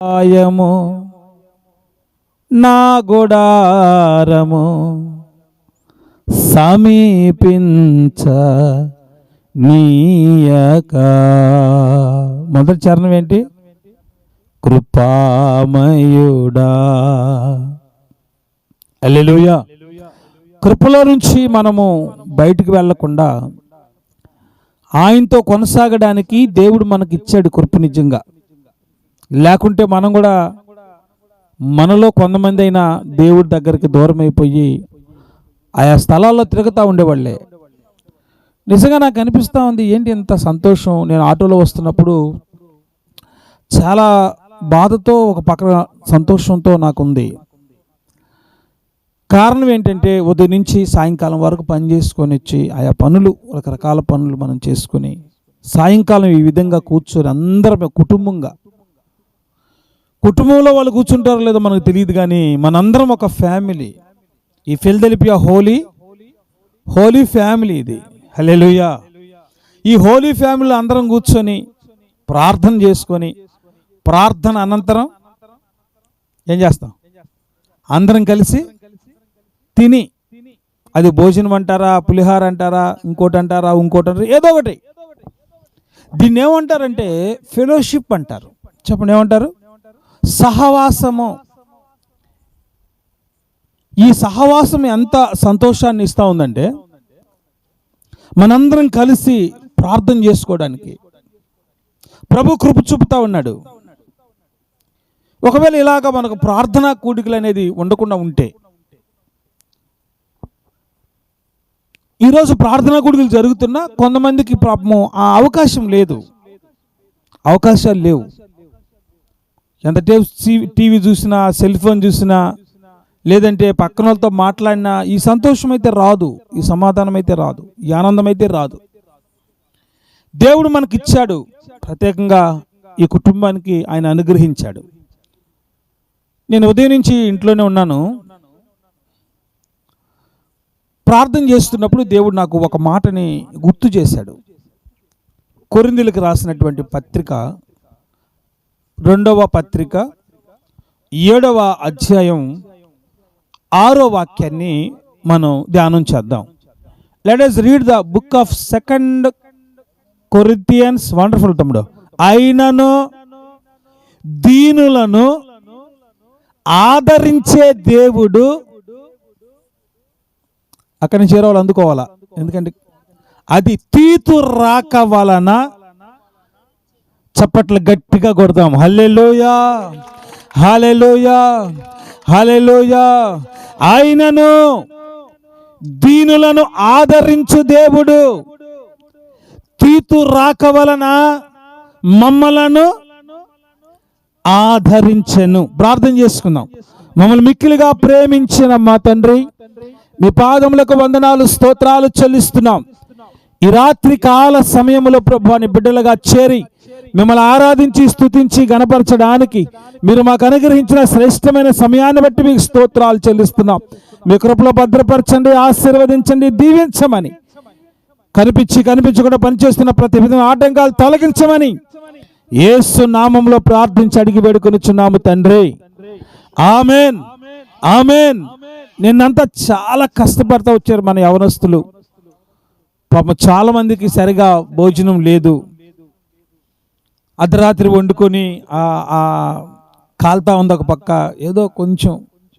ఆయము నా గుడారము సమీపించ నీయక. మొదటి చరణం ఏంటి? కృపామయుడా. హల్లెలూయా. కృపలో నుంచి మనము బయటికి వెళ్ళకుండా ఆయనతో కొనసాగడానికి దేవుడు మనకి ఇచ్చాడు కృప. నిజంగా లేకుంటే మనం కూడా మనలో కొంతమంది అయినా దేవుడి దగ్గరికి దూరం అయిపోయి ఆయా స్థలాల్లో తిరుగుతూ ఉండేవాళ్ళే. నిజంగా నాకు అనిపిస్తూ ఉంది, ఏంటి ఇంత సంతోషం. నేను ఆటోలో వస్తున్నప్పుడు చాలా బాధతో ఒక పక్కన సంతోషంతో నాకుంది. కారణం ఏంటంటే ఉదయం నుంచి సాయంకాలం వరకు పని చేసుకొని వచ్చి ఆయా పనులు, రకరకాల పనులు మనం చేసుకుని సాయంకాలం ఈ విధంగా కూర్చొని అందరం కుటుంబంలో వాళ్ళు కూర్చుంటారో లేదో మనకు తెలియదు, కానీ మనందరం ఒక ఫ్యామిలీ. ఈ ఫిలదెల్ఫియా హోలీ ఫ్యామిలీ ఇది. హల్లెలూయా. ఈ హోలీ ఫ్యామిలీలో అందరం కూర్చొని ప్రార్థన చేసుకొని, ప్రార్థన అనంతరం ఏం చేస్తాం? అందరం కలిసి తిని, అది భోజనం అంటారా, పులిహార అంటారా, ఇంకోటి అంటారా, ఏదో ఒకటి. దీన్ని ఏమంటారంటే ఫెలోషిప్ అంటారు. చెప్పండి, ఏమంటారు? సహవాసము. ఈ సహవాసం ఎంత సంతోషాన్ని ఇస్తూ ఉందంటే మనందరం కలిసి ప్రార్థన చేసుకోవడానికి ప్రభు కృప చూపుతా ఉన్నాడు. ఒకవేళ ఇలాగ మనకు ప్రార్థనా కూడికలు అనేది ఉండకుండా ఉంటే, ఈరోజు ప్రార్థనా కూడికలు జరుగుతున్నా కొంతమందికి పాపము ఆ అవకాశం లేదు, అవకాశాలు లేవు. ఎంత టీవీ చూసినా, సెల్ ఫోన్ చూసినా, లేదంటే పక్కన వాళ్ళతో మాట్లాడినా ఈ సంతోషం అయితే రాదు, ఈ సమాధానం అయితే రాదు, ఈ ఆనందం అయితే రాదు. దేవుడు మనకిచ్చాడు, ప్రత్యేకంగా ఈ కుటుంబానికి ఆయన అనుగ్రహించాడు. నేను ఉదయం నుంచి ఇంట్లోనే ఉన్నాను. ప్రార్థన చేస్తున్నప్పుడు దేవుడు నాకు ఒక మాటని గుర్తు చేశాడు. కొరింథీయులకు రాసినటువంటి పత్రిక 2వ పత్రిక 7వ అధ్యాయం 6వ వాక్యాన్ని మనం ధ్యానం చేద్దాం. Let us read the book of 2 Corinthians. Wonderful తమ్ముడు. అయినను దీనులను ఆదరించే దేవుడు. అక్కడి నుంచి చేరవాళ్ళు అందుకోవాలా, ఎందుకంటే అది తీతు రాక వలన. చప్పట్లు గట్టిగా కొడదాం. హల్లెలూయా, హల్లెలూయా, హల్లెలూయా. ఆయనను దీనులను ఆదరించు దేవుడు తీతు రాక వలన మమ్మలను ఆదరించెను. ప్రార్థన చేసుకుందాం. మమ్మల్ని మిక్కిలిగా ప్రేమించిన మా తండ్రి, మీ పాదములకు వందనాలు, స్తోత్రాలు చెల్లిస్తున్నాం. ఈ రాత్రి కాల సమయంలో ప్రభువాని బిడ్డలుగా చేరి మిమ్మల్ని ఆరాధించి, స్తుతించి, గణపరచడానికి మీరు మాకు అనుగ్రహించిన శ్రేష్టమైన సమయాన్ని బట్టి మీకు స్తోత్రాలు చెల్లిస్తున్నాం. మీ కృపలో భద్రపరచండి, ఆశీర్వదించండి, దీవించమని, కనిపించకుండా పనిచేస్తున్న ప్రతి విధమైన ఆటంకాలు తొలగించమని యేసు నామంలో ప్రార్థించి అడిగి వేడుకొనిచున్నాము తండ్రి. Amen, amen. నిన్నంతా చాలా కష్టపడతా వచ్చారు మన యవనస్తులు. పాపం చాలా మందికి సరిగా భోజనం లేదు. అర్ధరాత్రి వండుకొని కాలుతా ఉంది ఒక పక్క, ఏదో కొంచెం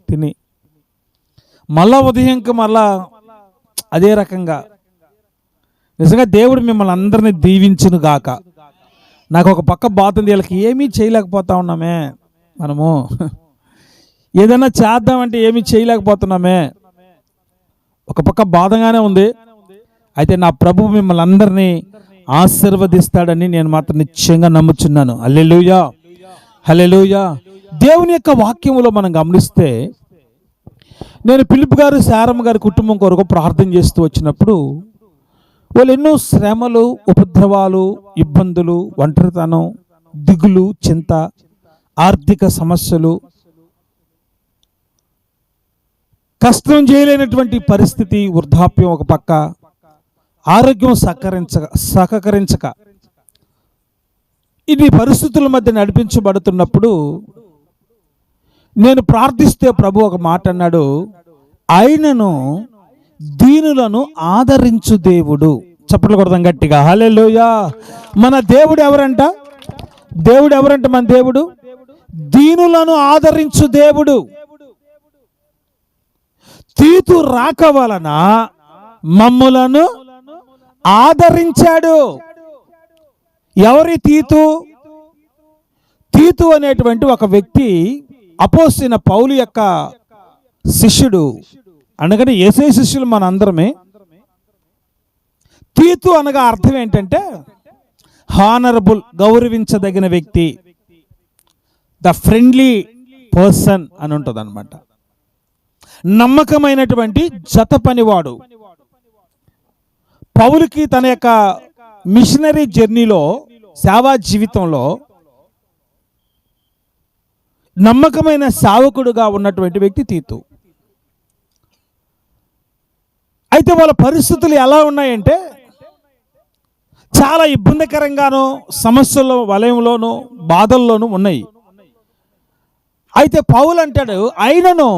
తిని మళ్ళా ఉదయంకి మళ్ళా అదే రకంగా. నిజంగా దేవుడు మిమ్మల్ని అందరినీ దీవించును గాక. నాకు ఒక పక్క బాతుంది, వీళ్ళకి ఏమీ చేయలేకపోతా ఉన్నామే, మనము ఏదైనా చేద్దామంటే ఏమీ చేయలేకపోతున్నామే. ఒక పక్క బాధగానే ఉంది. అయితే నా ప్రభు మిమ్మల్ని అందరినీ ఆశీర్వదిస్తాడని నేను మాత్రం నిశ్చయంగా నమ్ముచున్నాను. హల్లెలూయా, హల్లెలూయా. దేవుని యొక్క వాక్యములో మనం గమనిస్తే, నేను ఫిలిప్ గారు, శారమ్మ గారి కుటుంబం కొరకు ప్రార్థన చేస్తూ వచ్చినప్పుడు వాళ్ళు ఎన్నో శ్రమలు, ఉపద్రవాలు, ఇబ్బందులు, ఒంటరితనం, దిగులు, చింత, ఆర్థిక సమస్యలు, కష్టం చేయలేనటువంటి పరిస్థితి, వృద్ధాప్యం ఒక పక్క, ఆరోగ్యం సహకరించక ఇది పరిస్థితుల మధ్య నడిపించబడుతున్నప్పుడు నేను ప్రార్థిస్తే ప్రభు ఒక మాట అన్నాడు, ఆయనను దీనులను ఆదరించు దేవుడు. చప్పట్లు కొడదాం గట్టిగా, హల్లెలూయా. మన దేవుడు ఎవరంట? మన దేవుడు దీనులను ఆదరించు దేవుడు. తీతు రాక వలన మమ్ములను ఆదరించాడు. ఎవరి తీతు? తీతు అనేటువంటి ఒక వ్యక్తి అపోస్తలుడైన పౌలు యొక్క శిష్యుడు. అనగానే యేసే శిష్యులు మన అందరమే. తీతు అనగా అర్థం ఏంటంటే హానరబుల్, గౌరవించదగిన వ్యక్తి, ద ఫ్రెండ్లీ పర్సన్ అని ఉంటుంది అనమాట. నమ్మకమైనటువంటి జత పనివాడు. పౌలుకి తన యొక్క మిషనరీ జర్నీలో, సేవా జీవితంలో నమ్మకమైన సేవకుడుగా ఉన్నటువంటి వ్యక్తి తీతు. అయితే వాళ్ళ పరిస్థితులు ఎలా ఉన్నాయంటే చాలా ఇబ్బందికరంగానూ, సమస్యల వలయంలోనూ, బాధల్లోనూ ఉన్నాయి. అయితే పౌలు అంటాడు, ఆయనను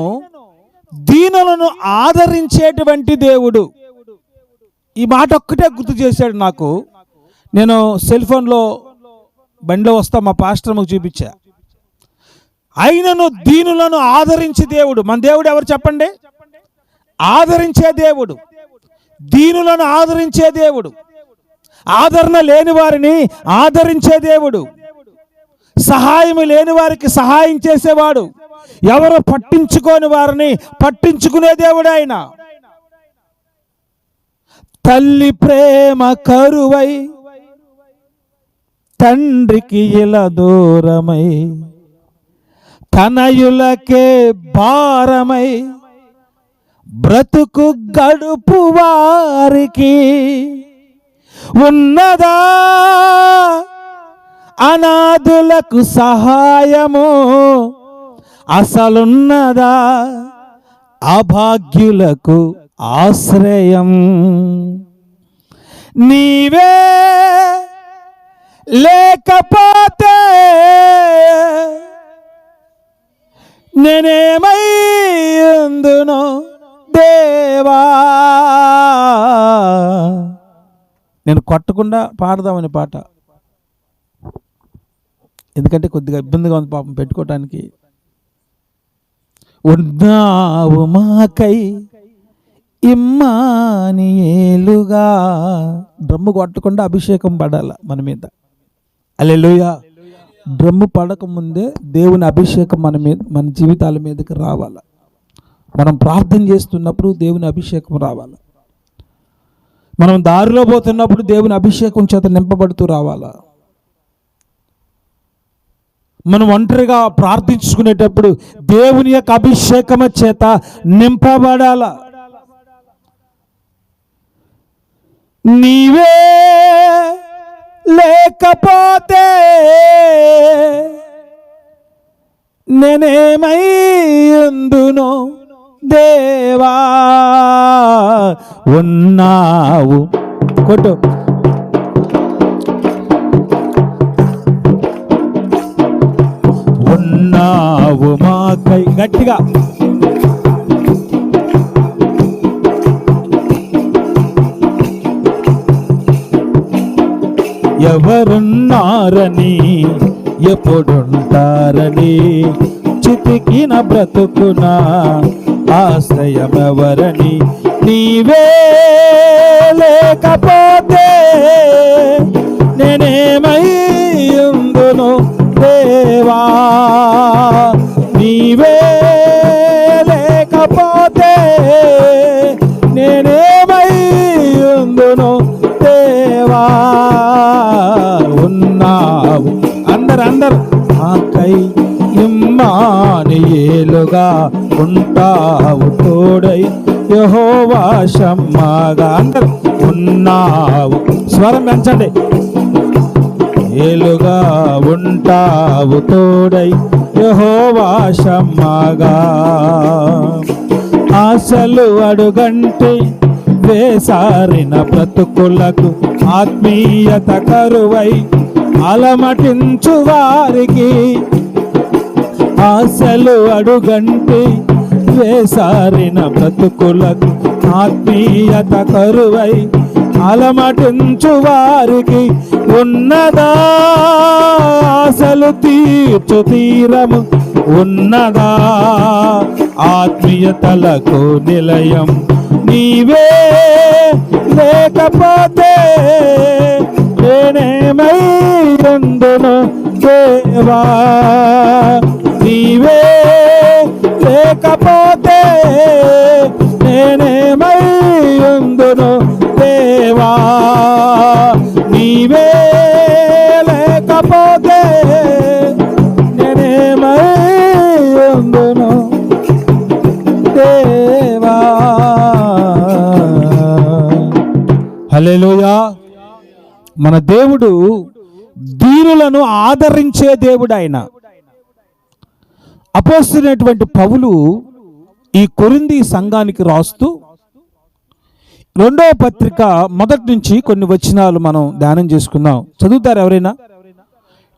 దీనులను ఆదరించేటువంటి దేవుడు. ఈ మాట ఒక్కటే గుర్తు చేశాడు నాకు. నేను సెల్ ఫోన్లో బండిలో వస్తా మా పాస్టర్కు చూపించా. ఆయనను దీనులను ఆదరించే దేవుడు. మన దేవుడు ఎవరు చెప్పండి? ఆదరించే దేవుడు, దీనులను ఆదరించే దేవుడు, ఆదరణ లేని వారిని ఆదరించే దేవుడు, సహాయం లేని వారికి సహాయం చేసేవాడు, ఎవరు పట్టించుకోని వారిని పట్టించుకునే దేవుడు ఆయన. తల్లి ప్రేమ కరువై తండ్రికి ఇలా దూరమై తనయులకే భారమై బ్రతుకు గడుపు వారికి ఉన్నదా అనాథులకు సహాయము? అసలున్నదా అభాగ్యులకు ఆశ్రయం? నీవే లేకపోతే నేనేమై ఉందును దేవా. నేను కొట్టకుండా పాడదామని పాట, ఎందుకంటే కొద్దిగా ఇబ్బందిగా ఉంది పాపం పెట్టుకోవటానికి. ఉన్నావు మాకై ఇమ్మానుయేలుగా. డ్రమ్ము కొట్టకుండా అభిషేకం పడాల మన మీద. హల్లెలూయా. డ్రమ్ము పడక ముందే దేవుని అభిషేకం మన జీవితాల మీదకి రావాల. మనం ప్రార్థన చేస్తున్నప్పుడు దేవుని అభిషేకం రావాల. మనం దారిలో పోతున్నప్పుడు దేవుని అభిషేకం చేత నింపబడుతూ రావాలా. మనం ఒంటరిగా ప్రార్థించుకునేటప్పుడు దేవుని యొక్క అభిషేకము చేత నింపబడాల. నీవే లేకపోతే నేనేమై ఉందును దేవా. ఉన్నావు కొట్టు. ఉన్నావు మాకై. గట్టిగా ఎవరున్నారని ఎప్పుడుంటారని చితికిన బ్రతుకున ఆశ్రయమెవరని? నీవే లేకపోతే నేనేమై ఉందును దేవా. నీవే లేకపోతే నేనేమై ఉందును దేవా. ఉన్నావు అందరు ఆకై ఇమ్మానుయేలుగా ఉంటావు తోడై యెహోవా షమ్మాగా. అందరు ఉన్నావు, స్వరం పెంచండి. ఏలుగా ఉంటావు తోడై యెహోవా షమ్మాగా. ఆశలు అడుగంటి వేసారిన బ్రతుకులకు ఆత్మీయత కరువై అలమటించు వారికి ఆశలు అడుగంటి వేసారిన బ్రతుకులకు ఆత్మీయత కరువై అలమటించు వారికి ఉన్నదా ఆశలు తీర్చు తీరము ఉన్నదా ఆత్మీయతలకు నిలయం నీవే లేకపోతే నేనేమై ఉందును దేవా నీవే లేకపోతే నేనేమై ఉందును దేవా నీవే లేకపోతే నేనేమై ఉందును దేవా. హల్లెలూయా. మన దేవుడు దీనులను ఆదరించే దేవుడు. ఆయన అపోస్తలుడైనటువంటి పౌలు ఈ కొరింథీ సంఘానికి రాస్తూ 2వ పత్రిక మొదటి నుంచి కొన్ని వచనాలు మనం ధ్యానం చేసుకుందాం. చదువుతారు ఎవరైనా?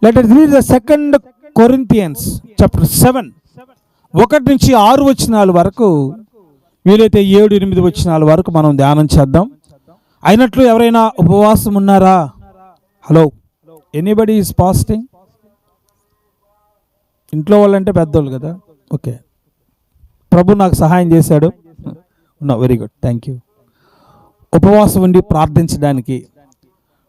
Let us read the 2 Corinthians chapter 7 1 నుంచి 6 వచనాల వరకు, వీలైతే 7-8 వచనాల వరకు మనం ధ్యానం చేద్దాం. అయినట్లు ఎవరైనా ఉపవాసం ఉన్నారా? Hello, anybody is fasting? ఇంట్లో వాళ్ళంటే పెద్దోళ్ళు కదా. ఓకే, ప్రభు నాకు సహాయం చేశాడు. Very good, thank you. ఉపవాసం ఉండి ప్రార్థించడానికి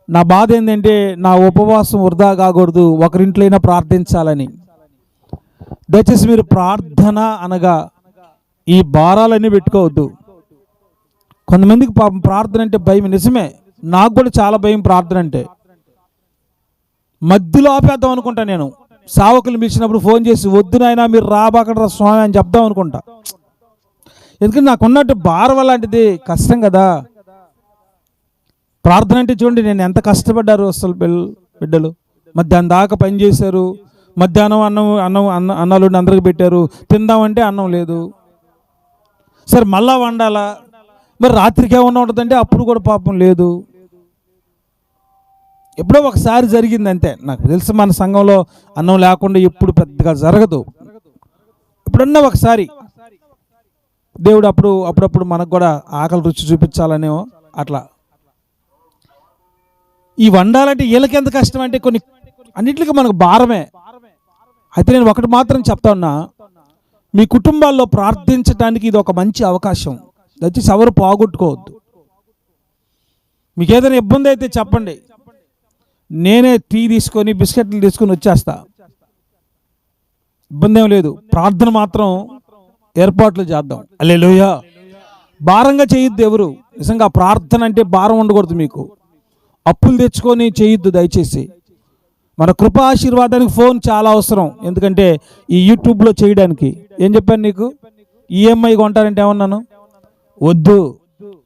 నా బాధ ఏంటంటే నా ఉపవాసం వృధా కాకూడదు, ఒకరింట్లైనా ప్రార్థించాలని. దయచేసి మీరు ప్రార్థన అనగా ఈ భారాలన్నీ పెట్టుకోవద్దు. కొంతమందికి పాపం ప్రార్థన అంటే భయం. నిజమే, నాకు కూడా చాలా భయం ప్రార్థన అంటే. మధ్యలో ఆపేద్దాం అనుకుంటా. నేను సేవకులు పిలిచినప్పుడు ఫోన్ చేసి, వద్దు నాయనా మీరు రాబాకరా స్వామి అని చెప్దాం అనుకుంటా. ఎందుకంటే నాకున్నట్టు భారం అలాంటిది, కష్టం కదా ప్రార్థన అంటే. చూడండి నేను ఎంత కష్టపడ్డారు అసలు. బిడ్డలు మధ్యాహ్నం దాకా పని చేశారు. మధ్యాహ్నం అన్నాలు అందరికి పెట్టారు. తిందామంటే అన్నం లేదు. సరే మళ్ళా వండాలా, మరి రాత్రికి ఏమన్నా ఉంటుందంటే అప్పుడు కూడా పాపం లేదు. ఎప్పుడో ఒకసారి జరిగింది అంతే. నాకు తెలుసు మన సంఘంలో అన్నం లేకుండా ఎప్పుడు పెద్దగా జరగదు. ఎప్పుడన్నా ఒకసారి దేవుడు అప్పుడప్పుడు మనకు కూడా ఆకలి రుచి చూపించాలనేమో అట్లా. ఈ వండాలంటే వీళ్ళకి ఎంత కష్టం అంటే కొన్ని అన్నిటికీ మనకు భారమే. అయితే నేను ఒకటి మాత్రం చెప్తా ఉన్నా, మీ కుటుంబాల్లో ప్రార్థించడానికి ఇది ఒక మంచి అవకాశం. దయచేసి ఎవరు పోగొట్టుకోవద్దు. మీకు ఏదైనా ఇబ్బంది అయితే చెప్పండి, నేనే టీ తీసుకొని బిస్కెట్లు తీసుకొని వచ్చేస్తా. ఇబ్బంది ఏం లేదు. ప్రార్థన మాత్రం ఏర్పాట్లు చేద్దాం. హల్లెలూయా. భారంగా చేయొద్దు ఎవరు. నిజంగా ప్రార్థన అంటే భారం ఉండకూడదు మీకు. అప్పులు తెచ్చుకొని చేయొద్దు దయచేసి. మన కృపా ఆశీర్వాదానికి ఫోన్ చాలా అవసరం. ఎందుకంటే ఈ యూట్యూబ్లో చేయడానికి. ఏం చెప్పాను నీకు? ఈఎంఐ కొంటారంటే ఏమన్నాను? వద్దు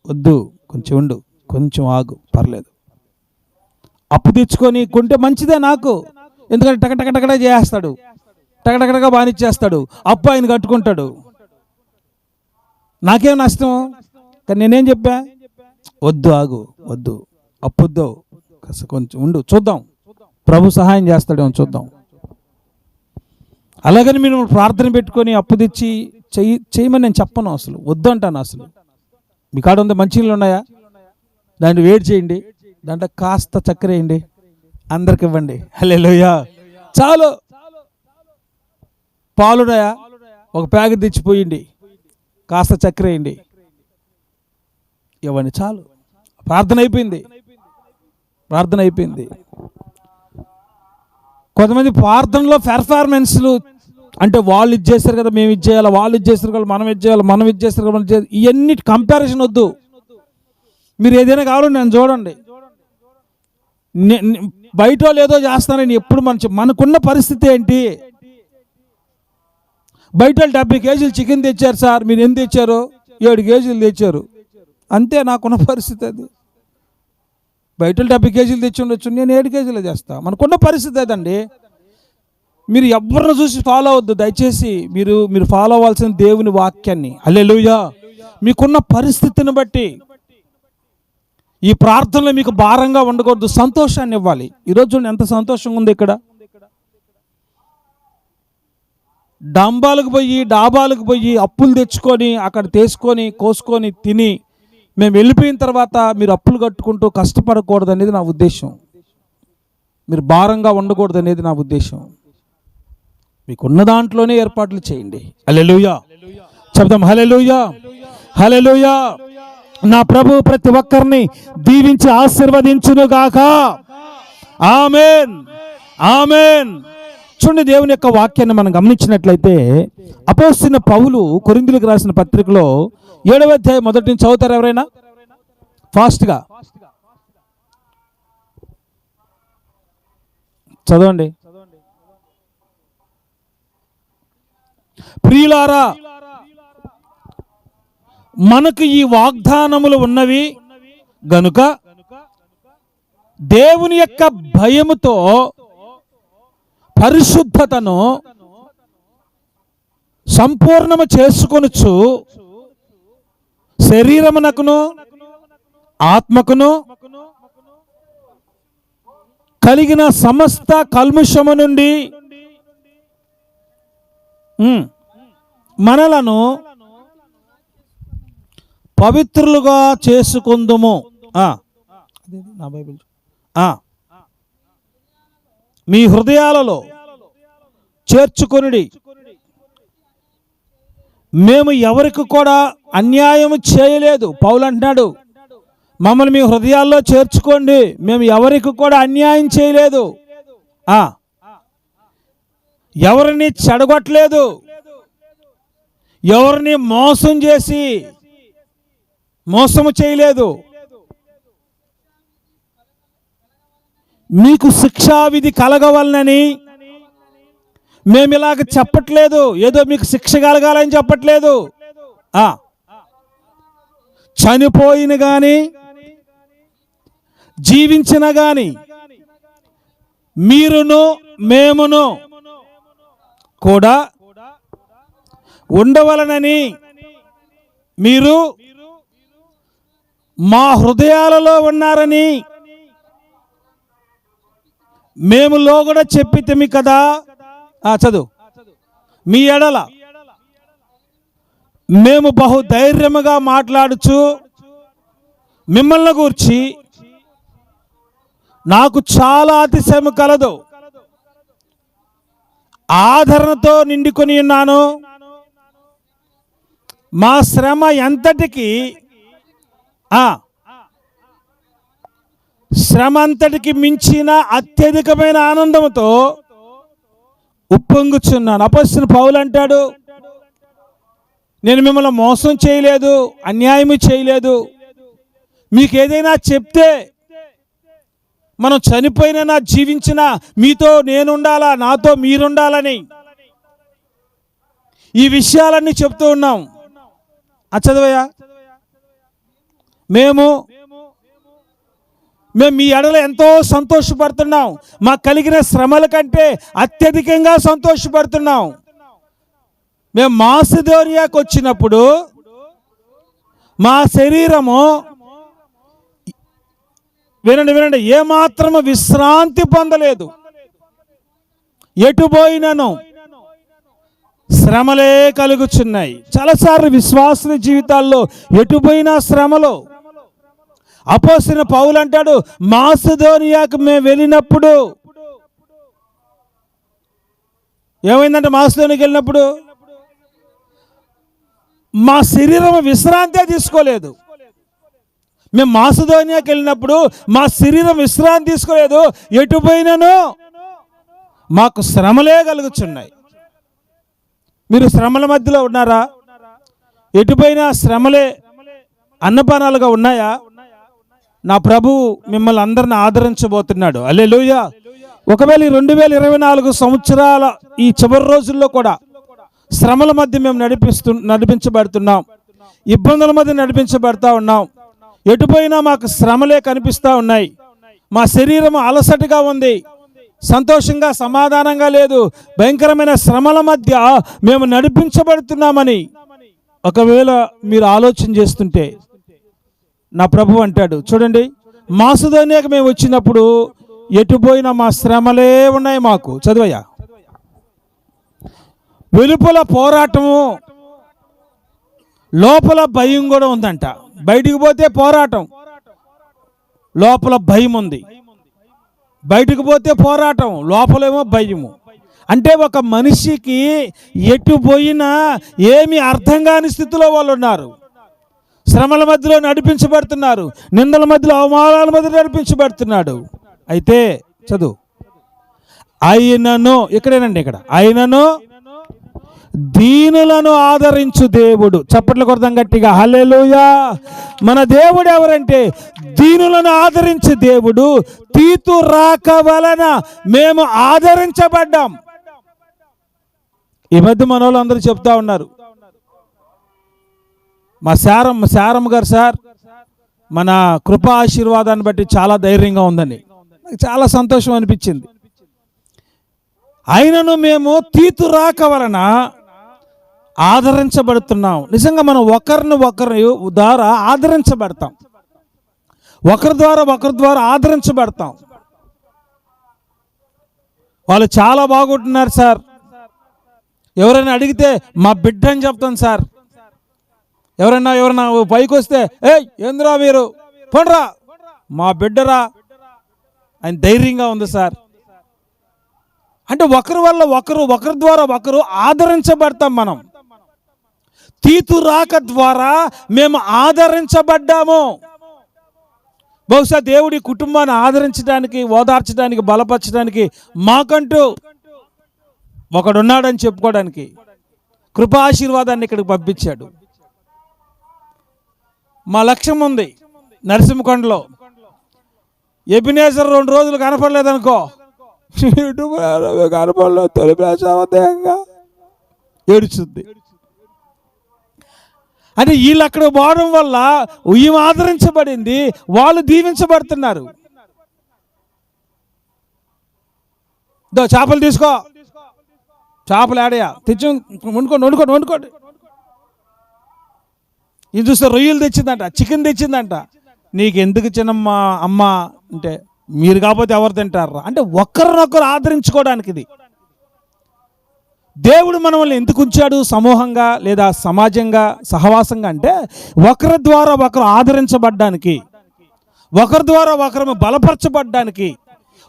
వద్దు, కొంచెం ఉండు, కొంచెం ఆగు, పర్లేదు. అప్పు తెచ్చుకొని కొంటే మంచిదే నాకు. ఎందుకంటే టకటకటకట చేస్తాడు, టకటకటగా బానిచ్చేస్తాడు, అప్పు ఆయన కట్టుకుంటాడు. నాకేం నష్టం? కానీ నేనేం చెప్పా? వద్దు, ఆగు, వద్దు, అప్పొద్దు, కొంచెం ఉండు, చూద్దాం, ప్రభు సహాయం చేస్తాడేమో చూద్దాం. అలాగని మీరు ప్రార్థన పెట్టుకొని అప్పు తెచ్చి చేయమని నేను చెప్పను. అసలు వద్దు అంటాను. అసలు మీ కాడ ఉంది, మంచినీళ్ళు ఉన్నాయా? దాన్ని వేడి చేయండి, దాంట్లో కాస్త చక్కెర వేయండి, అందరికి ఇవ్వండి. హల్లెలూయా. చాలు. పాలున్నాయా? ఒక ప్యాకెట్ తెచ్చిపోయింది, కాస్త చక్కెర వేయండి, ఇవ్వండి, చాలు. ప్రార్థన అయిపోయింది. ప్రార్థన అయిపోయింది. కొంతమంది ప్రార్థనలో పెర్ఫార్మెన్స్లు అంటే వాళ్ళు ఇది చేస్తారు కదా మేము ఇది చేయాలి, వాళ్ళు ఇది చేస్తారు కదా మనం ఇది చేయాలి, మనం ఇది చేస్తారు కదా ఇవన్నీ కంపారిజన్ వద్దు. మీరు ఏదైనా కావాలండి నన్ను చూడండి. బయట వాళ్ళు ఏదో చేస్తారని ఎప్పుడు మనకున్న పరిస్థితి ఏంటి? బయట వాళ్ళు 70 కేజీలు చికెన్ తెచ్చారు సార్, మీరు ఎంత తెచ్చారు? 7 కేజీలు తెచ్చారు, అంతే నాకున్న పరిస్థితి అది. బయట 70 కేజీలు తెచ్చి ఉండొచ్చు, నేను 7 కేజీలు చేస్తా. మనకున్న పరిస్థితి అదండి. మీరు ఎవరిని చూసి ఫాలో అవద్దు దయచేసి. మీరు ఫాలో అవ్వాల్సిన దేవుని వాక్యాన్ని. హల్లెలూయా. మీకున్న పరిస్థితిని బట్టి ఈ ప్రార్థనలో మీకు భారంగా ఉండకూడదు, సంతోషాన్ని ఇవ్వాలి. ఈరోజు చూడండి ఎంత సంతోషంగా ఉంది ఇక్కడ. డాబాలకు పోయి అప్పులు తెచ్చుకొని అక్కడ తీసుకొని కోసుకొని తిని మేము వెళ్ళిపోయిన తర్వాత మీరు అప్పులు కట్టుకుంటూ కష్టపడకూడదు అనేది నా ఉద్దేశం. మీరు భారంగా ఉండకూడదు అనేది నా ఉద్దేశం. మీకున్న దాంట్లోనే ఏర్పాట్లు చేయండి. హల్లెలూయా చెప్దాం. హల్లెలూయా హల్లెలూయా. నా ప్రభు ప్రతి ఒక్కరిని దీవించి ఆశీర్వదించునుగాక. ఆమేన్ ఆమేన్. చూడండి, దేవుని యొక్క వాక్యాన్ని మనం గమనించినట్లయితే అపోస్తలుడైన పౌలు కొరింథీయులకు రాసిన పత్రికలో 7వ అధ్యాయం మొదటి నుంచి చదువుతారు ఎవరైనా? ఫాస్ట్గా చదవండి. ప్రియులారా, మనకు ఈ వాగ్దానములు ఉన్నవి గనుక దేవుని యొక్క భయముతో పరిశుద్ధతను సంపూర్ణము చేసుకొనుచు శరీరమునకును ఆత్మకును కలిగిన సమస్త కల్ముషము నుండి మనలను పవిత్రులుగా చేసుకుందుము. మీ హృదయాలలో చేర్చుకొనుడి. మేము ఎవరికి కూడా అన్యాయం చేయలేదు. పౌలు అంటున్నాడు, మమ్మల్ని మీ హృదయాల్లో చేర్చుకోండి, మేము ఎవరికి కూడా అన్యాయం చేయలేదు, ఎవరిని చెడగొట్టలేదు, ఎవరిని మోసం చేసి మోసము చేయలేదు. మీకు శిక్షావిధి కలగవలనని మేము ఇలాగ చెప్పట్లేదు, ఏదో మీకు శిక్ష కలగాలని చెప్పట్లేదు. చనిపోయిన గాని జీవించిన గాని మీరును మేమును కూడా ఉండవలనని మీరు మా హృదయాలలో ఉన్నారని మేము లోగడ చెప్పితిమి కదా. చదువు. మీ ఎడల మేము బహు ధైర్యముగా మాట్లాడుచు మిమ్మల్ని గూర్చి నాకు చాలా అతిశయము కలదు, ఆదరణతో నిండుకొని ఉన్నాను. మా శ్రమ ఎంతటికి శ్రమ అంతటికి మించిన అత్యధికమైన ఆనందంతో ఉప్పొంగుచున్నాను. అపోస్తలుడైన పౌలు అంటాడు, నేను మిమ్మల్ని మోసం చేయలేదు, అన్యాయం చేయలేదు. మీకు ఏదైనా చెప్తే మనం చనిపోయినా జీవించినా మీతో నేనుండాలా, నాతో మీరుండాలని ఈ విషయాలన్నీ చెప్తూ ఉన్నాం. చదవయ్యా. మేము మీ ఎడల ఎంతో సంతోషపడుతున్నాం. మాకు కలిగిన శ్రమల కంటే అత్యధికంగా సంతోషపడుతున్నాం. మేము మాసిదోనియాకు వచ్చినప్పుడు మా శరీరము వినండి ఏమాత్రము విశ్రాంతి పొందలేదు. ఎటు పోయినను శ్రమలే కలుగుచున్నాయి. చాలాసార్లు విశ్వాసుల జీవితాల్లో ఎటుపోయినా శ్రమలు. అపోస్తలుడైన పౌలు అంటాడు, మాసిదోనియాకు మేము వెళ్ళినప్పుడు ఏమైందంటే, మాసిదోనియాకి వెళ్ళినప్పుడు మా శరీరం విశ్రాంతి తీసుకోలేదు. మేము మాసిదోనియాకి వెళ్ళినప్పుడు మా శరీరం విశ్రాంతి తీసుకోలేదు. ఎటుపోయినను మాకు శ్రమలే కలుగుచున్నాయి. మీరు శ్రమల మధ్యలో ఉన్నారా? ఎటుపోయినా శ్రమలే అన్నపానాలుగా ఉన్నాయా? నా ప్రభు మిమ్మల్ని అందరిని ఆదరించబోతున్నాడు. హల్లెలూయా. ఒకవేళ 2024 సంవత్సరాల ఈ చివరి రోజుల్లో కూడా శ్రమల మధ్య మేము నడిపించబడుతున్నాం, ఇబ్బందుల మధ్య నడిపించబడతా ఉన్నాం. ఎటుపోయినా మాకు శ్రమలే కనిపిస్తూ ఉన్నాయి. మా శరీరం అలసటగా ఉంది, సంతోషంగా సమాధానంగా లేదు. భయంకరమైన శ్రమల మధ్య మేము నడిపించబడుతున్నామని ఒకవేళ మీరు ఆలోచన చేస్తుంటే నా ప్రభు అంటాడు, చూడండి, మాసిదోనియాకు మేము వచ్చినప్పుడు ఎటు పోయినా మా శ్రమలే ఉన్నాయి మాకు. చదువయ్యా. వెలుపల పోరాటము, లోపల భయం కూడా ఉందంట. బయటికి పోతే పోరాటం, లోపల భయం ఉంది. బయటకు పోతే పోరాటం, లోపలేమో భయము. అంటే ఒక మనిషికి ఎటు పోయినా ఏమి అర్థం కాని స్థితిలో వాళ్ళు ఉన్నారు. శ్రమల మధ్యలో నడిపించబడుతున్నారు, నిందల మధ్యలో అవమానాల మధ్య నడిపించబడుతున్నాడు. అయితే చదువు, ఆయనను, ఇక్కడేనండి, ఆయనను దీనులను ఆదరించు దేవుడు. చప్పట్లు కొడదాం గట్టిగా, హల్లెలూయా. మన దేవుడు ఎవరంటే దీనులను ఆదరించే దేవుడు. తీతు రాక వలన మేము ఆదరించబడ్డాం. ఈ మధ్య మన వాళ్ళు అందరూ చెప్తా ఉన్నారు, మా శారమ్మ గారు సార్ మన కృపా ఆశీర్వాదాన్ని బట్టి చాలా ధైర్యంగా ఉందని. నాకు చాలా సంతోషం అనిపించింది. ఆయనను మేము తీతు రాక వలన ఆదరించబడుతున్నాం. నిజంగా మనం ఒకరి ద్వారా ఆదరించబడతాం, ఒకరి ద్వారా ఆదరించబడతాం. వాళ్ళు చాలా బాగుంటున్నారు సార్. ఎవరైనా అడిగితే మా బిడ్డ అని చెప్తాను సార్. ఎవరైనా పైకి వస్తే, ఏయ్ ఏంద్రా మీరు, పోండ్రా మా బిడ్డరా ఆయన ధైర్యంగా ఉంది సార్. అంటే ఒకరి వల్ల ఒకరి ద్వారా ఒకరు ఆదరించబడతాం. మనం తీతు రాక ద్వారా మేము ఆదరించబడ్డాము. బహుశా దేవుడి కుటుంబాన్ని ఆదరించడానికి, ఓదార్చడానికి, బలపరచడానికి మాకంటూ ఒకడున్నాడని చెప్పుకోవడానికి కృపా ఆశీర్వాదాన్ని ఇక్కడికి పంపించాడు. మా లక్ష్యం ఉంది నరసింహకొండలో. ఎబినేజర్ 2 రోజులు కనపడలేదనుకో, కనపడలేదు తొలిపేసావదేంగా ఏడుచుద్ది. అంటే వీళ్ళు అక్కడ పోవడం వల్ల ఈమె ఆదరించబడింది, వాళ్ళు దీవించబడుతున్నారు. చేపలు తీసుకో, చేపలు ఆడయా తెచ్చు, వండుకోండి. ఇది చూస్తే రొయ్యలు తెచ్చిందంట, చికెన్ తెచ్చిందంట. నీకు ఎందుకు చిన్నమ్మ అమ్మ అంటే, మీరు కాకపోతే ఎవరు తింటారా అంటే ఒకరినొకరు ఆదరించుకోవడానికి. ఇది దేవుడు మనల్ని ఎందుకు ఉంచాడు సమూహంగా లేదా సమాజంగా సహవాసంగా అంటే ఒకరి ద్వారా ఒకరు ఆదరించబడ్డానికి, ఒకరి ద్వారా ఒకరు బలపరచబడ్డానికి,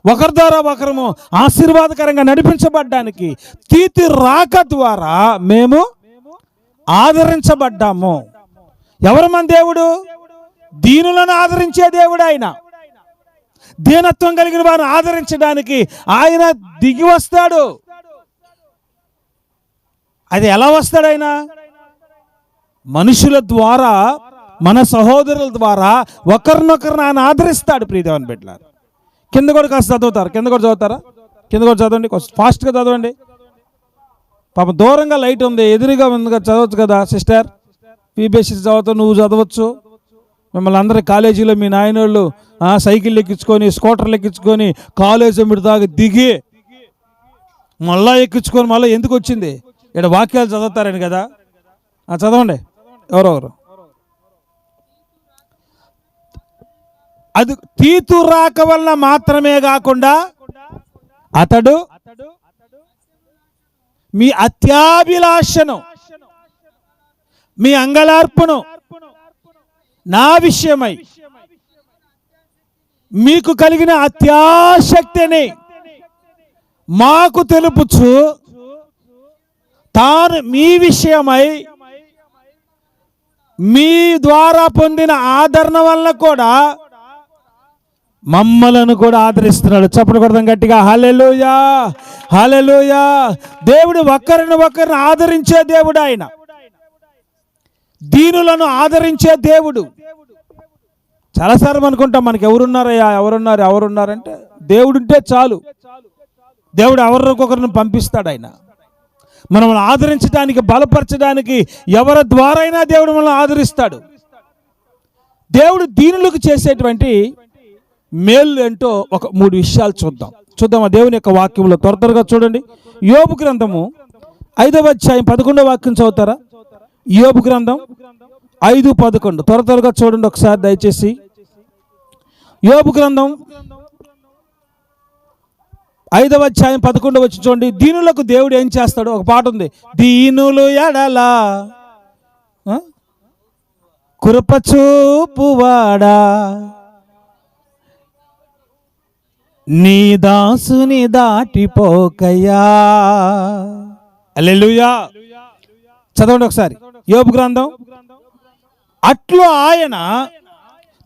ఒకరి ద్వారా ఒకరు ఆశీర్వాదకరంగా నడిపించబడ్డానికి. తీతు రాక ద్వారా మేము ఆదరించబడ్డాము. ఎవరు మన దేవుడు? దీనులను ఆదరించే దేవుడు ఆయన. దీనత్వం కలిగిన వారిని ఆదరించడానికి ఆయన దిగి వస్తాడు. అది ఎలా వస్తాడు? ఆయన మనుషుల ద్వారా, మన సహోదరుల ద్వారా ఒకరినొకరిని ఆయన ఆదరిస్తాడు. ప్రియదేవన్ బిడ్డలారా, కింద కూడా కాస్త చదువుతారు, కింద కూడా చదవండి, ఫాస్ట్గా చదవండి. పాపం దూరంగా లైట్ ఉంది, ఎదురుగా ఉంది, చదవచ్చు కదా సిస్టర్. పీబీఎస్సీ చదువుతావు, నువ్వు చదవచ్చు. మిమ్మల్ని అందరి కాలేజీలో మీ నాయనోళ్ళు సైకిల్ ఎక్కించుకొని, స్కూటర్లు ఎక్కించుకొని కాలేజీ మీరు దాకా దిగి మళ్ళా ఎక్కించుకొని మళ్ళీ ఎందుకు వచ్చింది? ఇక్కడ వాక్యాలు చదువుతారని కదా. చదవండి ఎవరెవరు. అది తీతు రాక వల్ల మాత్రమే కాకుండా అతడు మీ అత్యాభిలాషను, మీ అంగలార్పును నా విషయమై మీకు కలిగిన అత్యాశక్తిని మాకు తెలుపుచు తాను మీ విషయమై మీ ద్వారా పొందిన ఆదరణ వల్ల కూడా మమ్మలను కూడా ఆదరిస్తున్నాడు. చప్పట్లు కొడదాం గట్టిగా, హల్లెలూయా, హల్లెలూయా. దేవుడు ఒకరిని ఆదరించే దేవుడు. ఆయన దీనులను ఆదరించే దేవుడు. చాలాసార్లు అనుకుంటాం మనకి ఎవరున్నారయ్యా, ఎవరున్నారంటే దేవుడుంటే చాలు. దేవుడు ఎవరికొకరిని పంపిస్తాడు. ఆయన మనల్ని ఆదరించడానికి, బలపరచడానికి ఎవరి ద్వారా అయినా దేవుడు మనల్ని ఆదరిస్తాడు. దేవుడు దీనులకు చేసేటువంటి మేలు ఏంటో ఒక 3 విషయాలు చూద్దాం. ఆ దేవుని యొక్క వాక్యంలో త్వరగా చూడండి. యోబు గ్రంథము 5వ అధ్యాయం 11వ వాక్యం చదువుతారా? యోబు గ్రంథం 5:11 త్వరగా చూడండి ఒకసారి దయచేసి. యోబు గ్రంథం 5వ అధ్యాయం 11 వచ్చి చూడండి. దీనులకు దేవుడు ఏం చేస్తాడు? ఒక పాట ఉంది, దీనులు ఎడలా కృపచూపువాడా నీ దాసుని దాటిపోకయ్యా. హల్లెలూయా. చదవండి ఒకసారి యోబు గ్రంథం. అట్లు ఆయన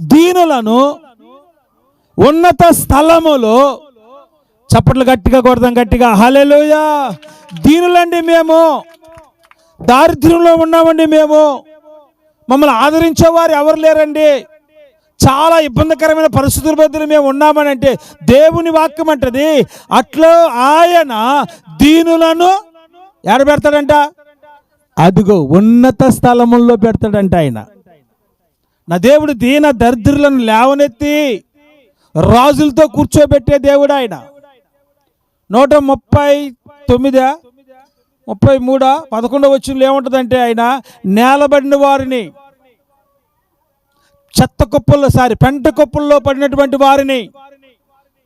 దీనులను ఉన్నత స్థలములో, చప్పట్లు గట్టిగా కొడదాం, గట్టిగా హల్లెలూయా. దీనులండి మేము, దారిద్ర్యంలో ఉన్నామండి మేము, మమ్మల్ని ఆదరించేవారు ఎవరు లేరండి, చాలా ఇబ్బందికరమైన పరిస్థితుల మధ్యలో మేము ఉన్నామని అంటే దేవుని వాక్యం అంటది అట్లా ఆయన దీనులను ఎక్కడ పెడతాడంట? అదిగో ఉన్నత స్థలముల్లో పెడతాడంట. ఆయన నా దేవుడు దీన దరిద్రులను లేవనెత్తి రాజులతో కూర్చోబెట్టే దేవుడు ఆయన. 139 33 11 వచనంలో ఏముంటుందంటే, ఆయన నేలబడిన వారిని, పెంట కుప్పల్లో పడినటువంటి వారిని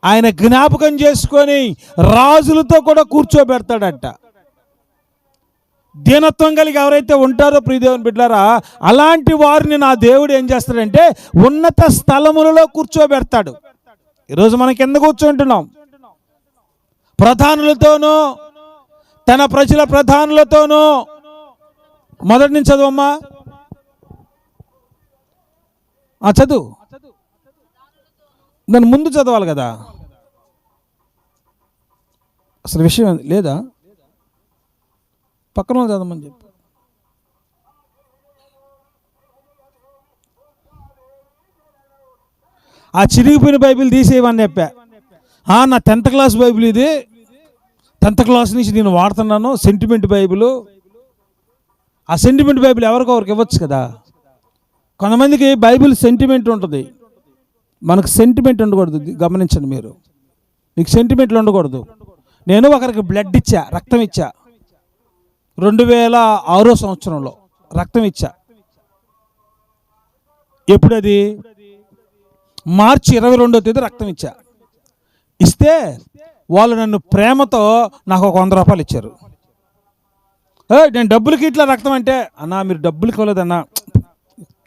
ఆయన జ్ఞాపకం చేసుకొని రాజులతో కూడా కూర్చోబెడతాడంట. దీనత్వం కలిగి ఎవరైతే ఉంటారో ప్రియదేవుని బిడ్డలారా, అలాంటి వారిని నా దేవుడు ఏం చేస్తాడంటే ఉన్నత స్థలములలో కూర్చోబెడతాడు. ఈరోజు మనం కింద కూర్చుంటున్నాం, ప్రధానులతోనూ తన ప్రజల ప్రధానులతోనూ. మొదటి నుంచి చదువమ్మా, చదువు. దాని ముందు చదవాలి కదా, అసలు విషయం లేదా? పక్కన చదవమని చెప్పి. ఆ చిరిగిపోయిన బైబిల్ తీసేయమని చెప్పా. నా 10th క్లాస్ బైబిల్ ఇది, 10th క్లాస్ నుంచి నేను వాడుతున్నాను, సెంటిమెంట్ బైబిల్. ఆ సెంటిమెంట్ బైబిల్ ఎవరికొకరికి ఇవ్వచ్చు కదా. కొంతమందికి బైబిల్ సెంటిమెంట్ ఉంటుంది, మనకు సెంటిమెంట్ ఉండకూడదు. గమనించండి మీరు, నీకు సెంటిమెంట్లు ఉండకూడదు. నేను ఒకరికి బ్లడ్ ఇచ్చా, రక్తం ఇచ్చా, 2006 సంవత్సరంలో రక్తం ఇచ్చా. ఎప్పుడది? మార్చి 22వ తేదీ రక్తం ఇచ్చా. ఇస్తే వాళ్ళు నన్ను ప్రేమతో నాకు ఒక 100 రూపాయలు ఇచ్చారు. నేను డబ్బులకి ఇట్లా రక్తం అంటే, అన్నా మీరు డబ్బులకి ఇవ్వలేదన్నా,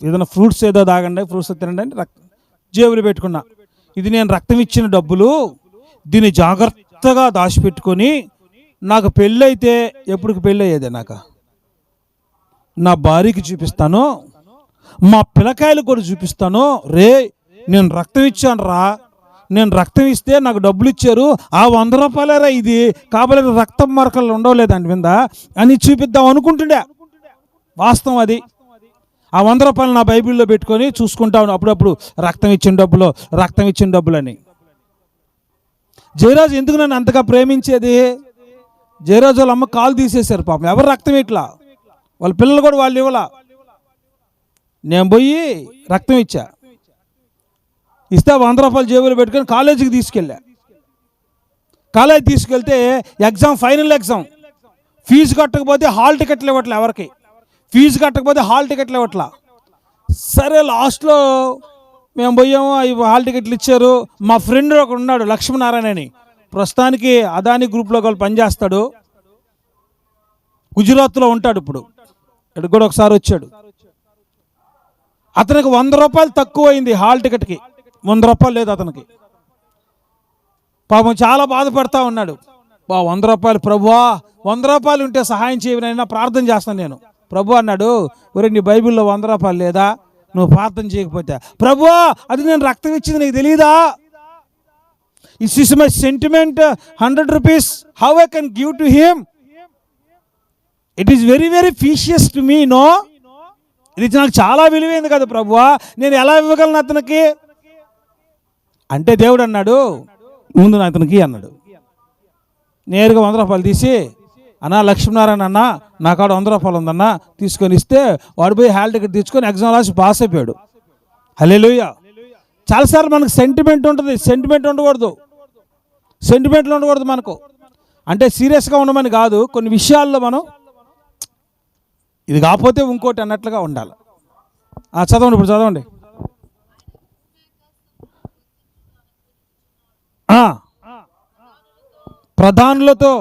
ఏదైనా ఫ్రూట్స్ ఏదో తాగండి, ఫ్రూట్స్ తినండి అని జేబులు పెట్టుకున్నా. ఇది నేను రక్తం ఇచ్చిన డబ్బులు, దీన్ని జాగ్రత్తగా దాచిపెట్టుకొని నాకు పెళ్ళి అయితే, ఎప్పటికి పెళ్ళి అయ్యేదే, నాకు నా భార్యకి చూపిస్తాను, మా పిల్లకాయలు కూడా చూపిస్తాను. నేను రక్తం ఇచ్చాను రా, నేను రక్తం ఇస్తే నాకు డబ్బులు ఇచ్చారు, ఆ 100 రూపాయలేరా ఇది, కాబట్టి రక్తం మరకలు ఉండవలేదు దాని మీద అని చూపిద్దాం అనుకుంటుండే. వాస్తవం అది. ఆ 100 రూపాయలు నా బైబిల్లో పెట్టుకొని చూసుకుంటాను అప్పుడప్పుడు, రక్తం ఇచ్చిన డబ్బులు అని. జయరాజు ఎందుకు నన్ను అంతగా ప్రేమించేది? జయరాజు వాళ్ళ అమ్మ కాలు తీసేశారు పాపం, ఎవరు రక్తం ఇట్లా, వాళ్ళ పిల్లలు కూడా వాళ్ళు ఇవ్వాల. నేను పోయి రక్తం ఇచ్చా. ఇస్తే 100 రూపాయలు జేబులో పెట్టుకొని కాలేజీకి తీసుకెళ్ళా. కాలేజీ తీసుకెళ్తే ఫైనల్ ఎగ్జామ్, ఫీజు కట్టకపోతే హాల్ టికెట్లు ఇవ్వట్లే ఎవరికి, సరే లాస్ట్లో మేము పోయాము, హాల్ టికెట్లు ఇచ్చారు. మా ఫ్రెండ్ ఒకడు ఉన్నాడు, లక్ష్మీనారాయణ అని, ప్రస్తుతానికి అదాని గ్రూప్లో వాళ్ళు పనిచేస్తాడు, గుజరాత్లో ఉంటాడు. ఇప్పుడు ఇక్కడికి కూడా ఒకసారి వచ్చాడు. అతనికి 100 రూపాయలు తక్కువ అయింది హాల్ టికెట్కి, 100 రూపాయలు లేదు అతనికి. పాపం చాలా బాధపడతా ఉన్నాడు. 100 రూపాయలు ప్రభువా, 100 రూపాయలు ఉంటే సహాయం చేయనైనా ప్రార్థన చేస్తాను నేను. ప్రభు అన్నాడు, ఒరే నీ బైబిల్లో 100 రూపాయలు లేదా, నువ్వు ప్రార్థన చేయకపోతే? ప్రభువా, అది నేను రక్తం ఇచ్చింది నీకు తెలీదా? It's is my sentiment, 100 rupees, how I can give to him? It is very very precious to me. No, ఇది నాకు చాలా విలువైంది కదా ప్రభువా, నేను ఎలా ఇవ్వగలను అతనికి అంటే? దేవుడు అన్నాడు, ముందు నా అతనికి అన్నాడు. నేరుగా 100 రూపాయలు తీసి, అన్నా లక్ష్మీనారాయణ అన్న నా కాడ 100 రూపాయలు ఉందన్నా తీసుకొని ఇస్తే, వాడు పోయి హాల్ టికెట్ తీసుకొని ఎగ్జామ్ రాసి పాస్ అయిపోయాడు. హల్లెలూయా. చాలాసార్లు మనకు సెంటిమెంట్ ఉంటుంది, సెంటిమెంట్లు ఉండకూడదు మనకు. అంటే సీరియస్గా ఉండమని కాదు, కొన్ని విషయాల్లో మనం ఇది కాకపోతే ఇంకోటి అన్నట్లుగా ఉండాలి. చదవండి, ఇప్పుడు చదవండి. ప్రధానులతో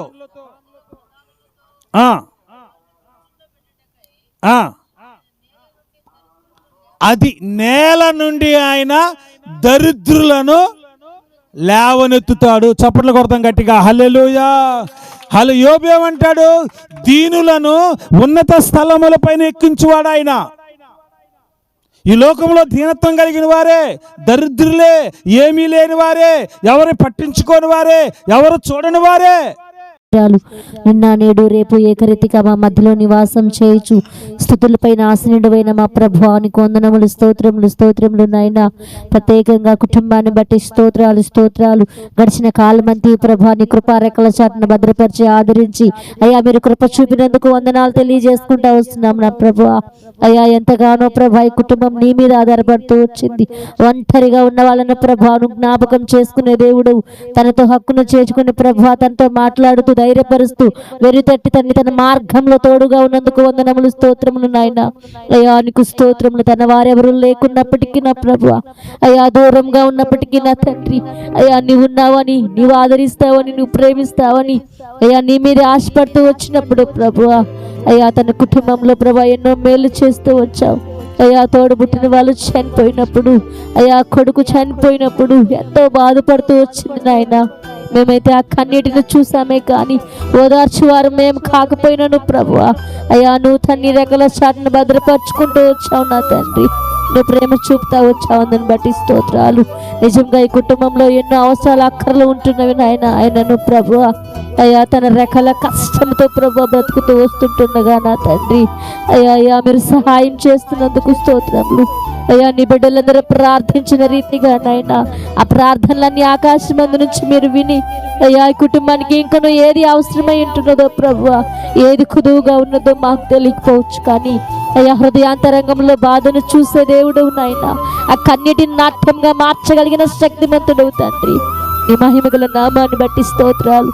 అది నేల నుండి ఆయన దరిద్రులను లేవనెత్తుతాడు. చప్పట్లు కొడతాం గట్టిగా, హల్లెలూయా. యోబు ఏమంటాడు? దీనులను ఉన్నత స్థలముల పైన ఎక్కించువాడు ఆయన. ఈ లోకంలో దీనత్వం కలిగిన వారే, దరిద్రులే, ఏమీ లేని వారే, ఎవరు పట్టించుకోని వారే, ఎవరు చూడని వారే, నిన్న నేడు రేపు ఏకరీతిగా మా మధ్యలో నివాసం చేయుచు స్తుతులపై ఆసనుడైన మా ప్రభువానికి వందనములు, స్తోత్రములు, స్తోత్రములు నాయన. ప్రత్యేకంగా కుటుంబాన్ని బట్టి స్తోత్రాలు, స్తోత్రాలు. గడిచిన కాలమంతి ప్రభాని కృపారెక్కల చాటును భద్రపరిచి ఆదరించి అయ్యా మీరు కృప చూపినందుకు వందనాలు తెలియజేసుకుంటా వస్తున్నాం నా ప్రభువా. అయ్యా ఎంతగానో ప్రభా ఈ కుటుంబం నీ మీద ఆధారపడుతూ వచ్చింది. ఒంటరిగా ఉన్న వాళ్ళను ప్రభాను జ్ఞాపకం చేసుకునే దేవుడు, తనతో హక్కును చేర్చుకునే ప్రభా తనతో మాట్లాడుతూ ధైర్యపరుస్తూ వెరుతట్టి తన మార్గంలో తోడుగా ఉన్నందుకు వందనములు, స్తోత్రములు నాయన. అయ్యా నీకు స్తోత్రములు. తన వారెవరు లేకున్నప్పటికీ నా ప్రభువా, అయ్యా దూరంగా ఉన్నప్పటికీ నా తండ్రి, అయ్యా నీవు ఉన్నావని, నీవు ఆదరిస్తావని, నువ్వు ప్రేమిస్తావని అయ్యా నీ మీద ఆశపడుతూ వచ్చినప్పుడు ప్రభువా, అయ్యా తన కుటుంబంలో ప్రభా ఎన్నో మేలు చేస్తూ వచ్చావు. అయ్యా తోడుబుట్టిన వాళ్ళు చనిపోయినప్పుడు, అయ్యా కొడుకు చనిపోయినప్పుడు ఎంతో బాధపడుతూ వచ్చింది నాయన. మేమైతే ఆ కన్నీటిని చూసామే కానీ ఓదార్చువారు మేము కాకపోయినాను ప్రభువా. అయ్యా నువ్వు తన్ని రెక్కల చాటును భద్రపరుచుకుంటూ వచ్చావు నా తండ్రి. నువ్వు ప్రేమ చూపుతా వచ్చావు, అందుని బట్టి స్తోత్రాలు. నిజంగా ఈ కుటుంబంలో ఎన్నో అవసరాలు అక్కర్లు ఉంటున్నవి నాయన. ఆయనను ప్రభువా అయ్యా తన రెక్కల కష్టంతో ప్రభు బ్రతుకుతూ వస్తుంటుండగా నా తండ్రి అయ్యా మీరు సహాయం చేస్తున్నందుకు స్తోత్రములు. అయ్యా నీ బిడ్డలందరూ ప్రార్థించిన రీతిగా నాయన ఆ ప్రార్థనలన్నీ ఆకాశమందు నుంచి మీరు విని అయ్యా ఈ కుటుంబానికి ఇంకనూ ఏది అవసరమై ఉంటున్నదో ప్రభువా, ఏది కుదువుగా ఉన్నదో మాకు తెలియకపోవచ్చు కానీ అయ్యా హృదయాంతరంగంలో బాధను చూసే దేవుడు నాయన, ఆ కన్నిటిని నాట్యంగా మార్చగలిగిన శక్తిమంతుడవు తండ్రి. నీ మహిమగల నామాన్ని బట్టి స్తోత్రాలు.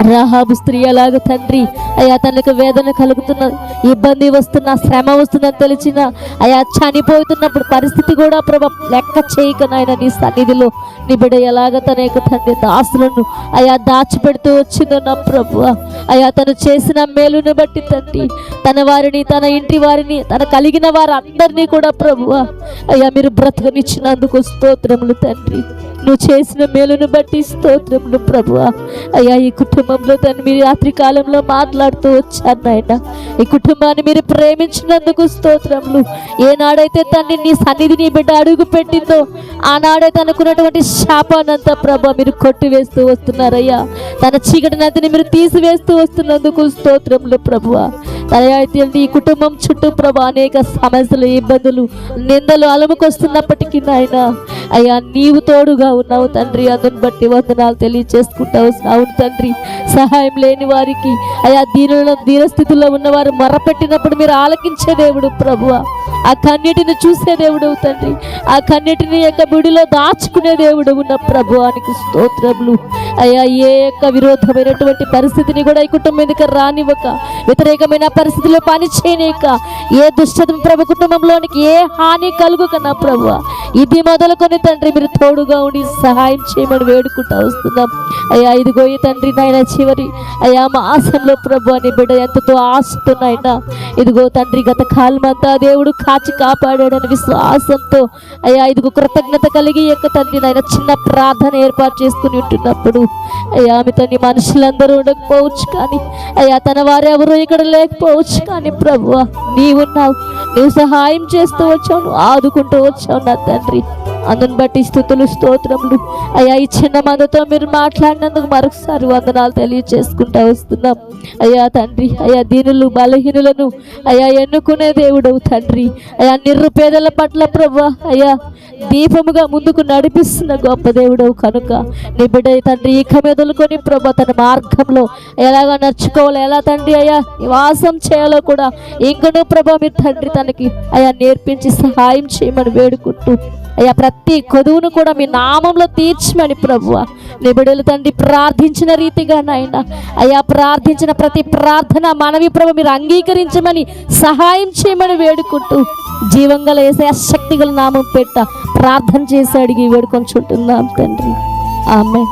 రాహాబు స్త్రీ అలాగ తండ్రి అయ్యా తనకు వేదన కలుగుతున్న, ఇబ్బంది వస్తున్న, శ్రమ వస్తుందని తెలిసిన అయ్యా చనిపోతున్నప్పుడు పరిస్థితి కూడా ప్రభు లెక్క చేయక నాయన నీ సన్నిధిలో నీ బిడ్డ ఎలాగ తన యొక్క తండ్రి దాసులను అయ్యా దాచిపెడుతూ వచ్చిందో నా ప్రభు. అయ్యా తను చేసిన మేలుని బట్టి తండ్రి తన వారిని, తన ఇంటి వారిని, తన కలిగిన వారందరినీ కూడా ప్రభు అయ్యా మీరు బ్రతకనిచ్చినందుకు స్తోత్రములు తండ్రి. నువ్వు చేసిన మేలును బట్టి స్తోత్రములు ప్రభువా. అయ్యా ఈ కుటుంబంలో తను మీరు రాత్రి కాలంలో మాట్లాడుతూ వచ్చారు నాయన. ఈ కుటుంబాన్ని మీరు ప్రేమించినందుకు స్తోత్రములు. ఏనాడైతే తండ్రి నీ సన్నిధి నీ బిడ్డ అడుగు పెట్టిందో ఆనాడైతే అనుకున్నటువంటి శాపానంతా ప్రభా మీరు కొట్టివేస్తూ వస్తున్నారయ్యా. తన చీకటినంతని మీరు తీసివేస్తూ వస్తున్నందుకు స్తోత్రములు ప్రభువా. అయితే ఈ కుటుంబం చుట్టూ ప్రభా అనేక సమస్యలు, ఇబ్బందులు, నిందలు అలముకొస్తున్నప్పటికీ నాయన అయ్యా నీవు తోడుగా ఉన్నావు తండ్రి. అందుని బట్టి వందనాలు తెలియచేసుకుంటావు. అవును తండ్రి, సహాయం లేని వారికి అయ్యా దీనస్థితిలో ఉన్నవారు మొరపెట్టినప్పుడు మీరు ఆలకించే దేవుడు ప్రభువా. ఆ కన్నిటిని చూసే దేవుడు తండ్రి, ఆ కన్నిటిని యొక్క గుడిలో దాచుకునే దేవుడు ఉన్న ప్రభువానికి స్తోత్రములు. అయ్యా ఏ యొక్క విరోధమైనటువంటి పరిస్థితిని కూడా ఈ కుటుంబం మీదకి రానివ్వక, వ్యతిరేకమైన పరిస్థితుల్లో పని చేయలేక, ఏ దుష్టత ప్రభు కుటుంబంలోనికి ఏ హాని కలుగుక నా ప్రభువా ఇది మొదలుకొని తండ్రి మీరు తోడుగా ఉండి సహాయం చేయమని వేడుకుంటూ వస్తున్నాం. అయ్యా ఇదిగో ఈ తండ్రి నాయన చివరి అయ్యా మాసంలో ప్రభు అని బిడ్డ ఎంతతో ఆశతో నాయన ఇదిగో తండ్రి గత కాలం అంతా దేవుడు కాచి కాపాడాడని విశ్వాసంతో అయ్యా ఇదిగో కృతజ్ఞత కలిగి యొక్క తండ్రి నాయన చిన్న ప్రార్థన ఏర్పాటు చేసుకుని ఉంటున్నప్పుడు అయ్యా ఆమె తండ్రి మనుషులందరూ ఉండకపోవచ్చు కానీ అయ్యా తన వారెవరూ ఇక్కడ లేకపోవచ్చు కానీ ప్రభువా నీవున్నావు, నువ్వు సహాయం చేస్తూ వచ్చావు, నువ్వు ఆదుకుంటూ వచ్చావు నా తండ్రి. అందుని బట్టి స్తుతులు, స్తోత్రములు. అయ్యా ఈ చిన్న మందతో మీరు మాట్లాడినందుకు మరొకసారి వందనాలు తెలియచేసుకుంటూ వస్తున్నాం. అయ్యా తండ్రి అయ్యా దీనులు బలహీనులను అయ్యా ఎన్నుకునే దేవుడు తండ్రి. అయ్యా నిరుపేదల పట్ల ప్రభా అయ్యా దీపముగా ముందుకు నడిపిస్తున్న గొప్ప దేవుడవు కనుక నీ బిడ్డ తండ్రి ఇక మెదలుకొని ప్రభా తన మార్గంలో ఎలాగా నడుచుకోవాలి, ఎలా తండ్రి అయ్యా నివాసం చేయాలో కూడా ఇంకనూ ప్రభా మీరు తండ్రి తనకి అయ్యా నేర్పించి సహాయం చేయమని వేడుకుంటూ అయ్యా ప్రతి కొదువును కూడా మీ నామంలో తీర్చమని ప్రభువా నీ బిడ్డలు తండ్రి ప్రార్థించిన రీతిగా నాయన అయ్యా ప్రార్థించిన ప్రతి ప్రార్థన మనవి ప్రభు మీరు అంగీకరించమని సహాయం చేయమని వేడుకుంటూ జీవంగల యేసయ్య శక్తిగల నామం పెట్ట ప్రార్థన చేసి అడిగి వేడుకొని చుంటున్నాం తండ్రి. ఆమేన్.